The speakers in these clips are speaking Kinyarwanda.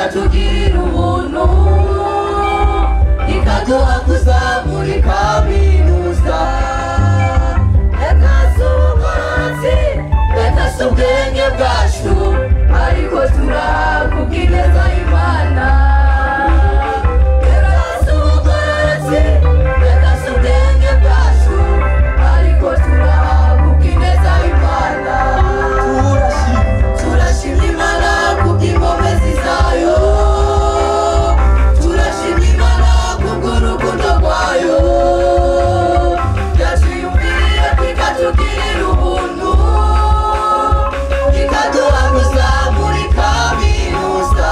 yatugirira ubuntu ikaduha kuzamura kaminuza. Reka si ubugororotsi, reka si ubwenge bwacu, ariko turahabwa ubw'ineza y'Imana. Reka si ubugororotsi, reka si ubwenge bwacu, ariko turahabwa ubw'ineza y'Imana. Turashimye Imana kubw'inkomezi zayo, turashimye Imana kubw'urukundo rwayo, yatwiyumviriye ikatugirira ubuntu ikaduha kuzamura kaminuza.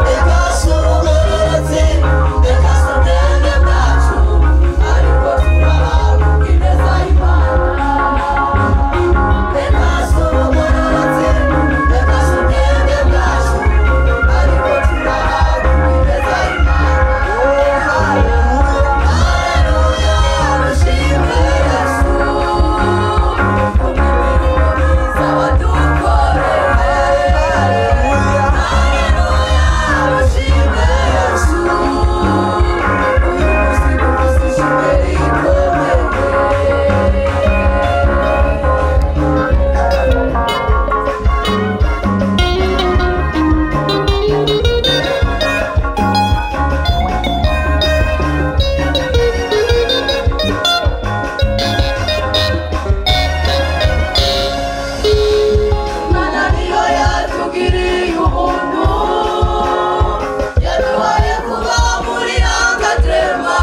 Reka si ubugororotsi, reka si ubwenge bwacu, ariko turahabwa ubw'ineza y'Imana. Reka si ubugororotsi, reka si ubwenge bwacu, ariko turahabwa ubw'ineza y'Imana. Haleluya, ushimwe Yesu kubw'imirimo myiza wadukoreye. Haleluya, ushimwe Yesu, uyu munsi dufise ishimwe rikomeye. Imana niyo yatugiriye ubuntu, yaduhaye kuba muri Angatrema,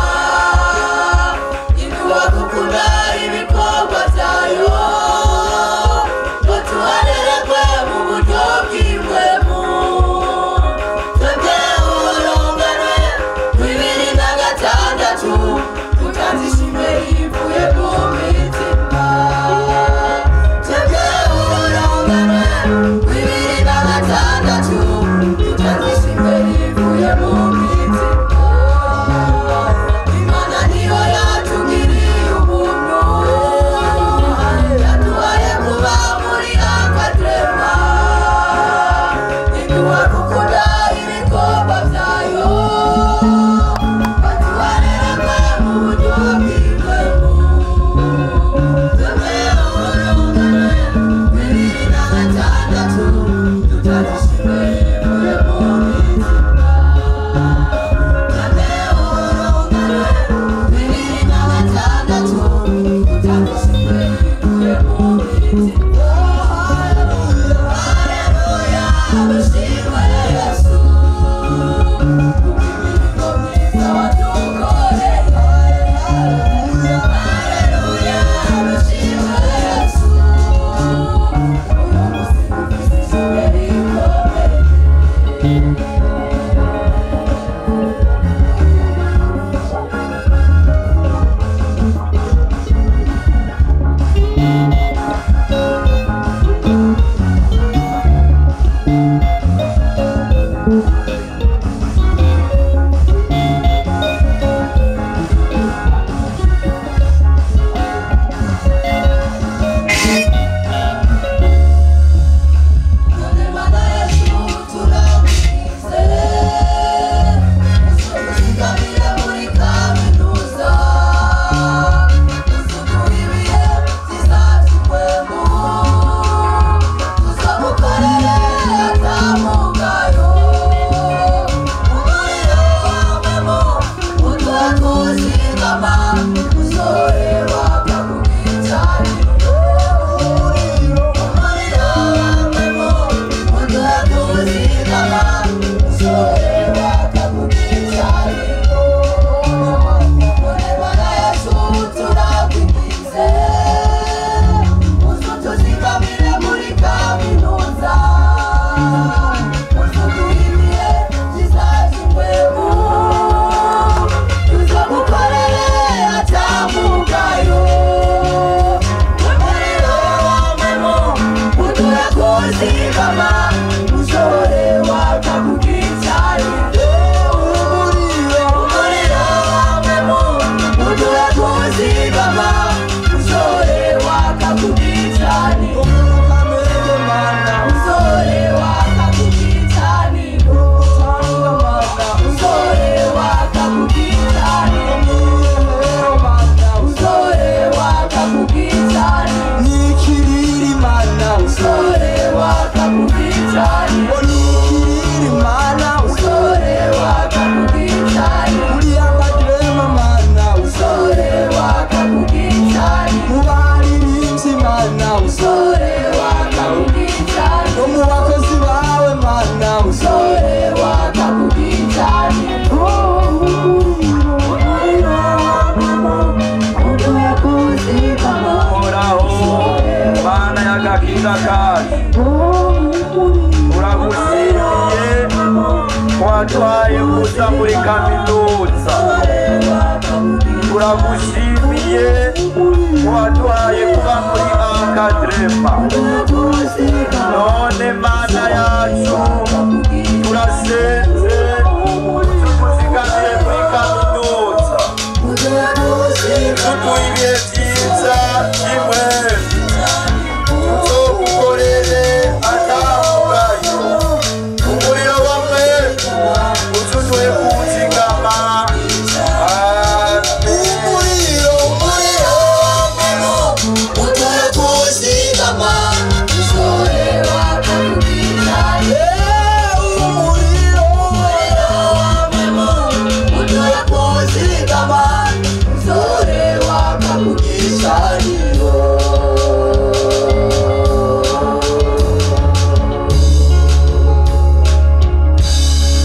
iduha gukunda ibikorwa byayo, ngo tuharerekwe mu buryo bw'impwemu. Twebwe urunganwe rw'2006 dutanze ishimwe rivuye mu mitima. Twebwe urunganwe rw'2006 dutanze ishimwe rivuye mu mitima. Imana niyo yatugiriye ubuntu, yaduhaye kuba muri Angatrema, iduha gukunda ibikorwa byayo, batuharerekwe mu buryo bw'impwemu. Twebwe urunganwe rw'2006 dutanze ishimwe rivuye mu mitima. Twebwe urunganwe rw'2006 dutanze ishimwe rivuye mu mitima. Haleluya, ushimwe Yesu kubw'imirimo myiza wadukoreye. Haleluya, ushimwe Yesu, uyu munsi dufise ishimwe rikomeye. neza muri kaminuza. Turagushimiye waduhaye kuba muri akadrema. None Mana yacu turasenze tukuzigamire muri kaminuza. Tuduhe ibihe byiza kimwe tuzogukorere atamugayo. Umuriro wamwe utuduhe kuwuzigama. Zore wakamugisha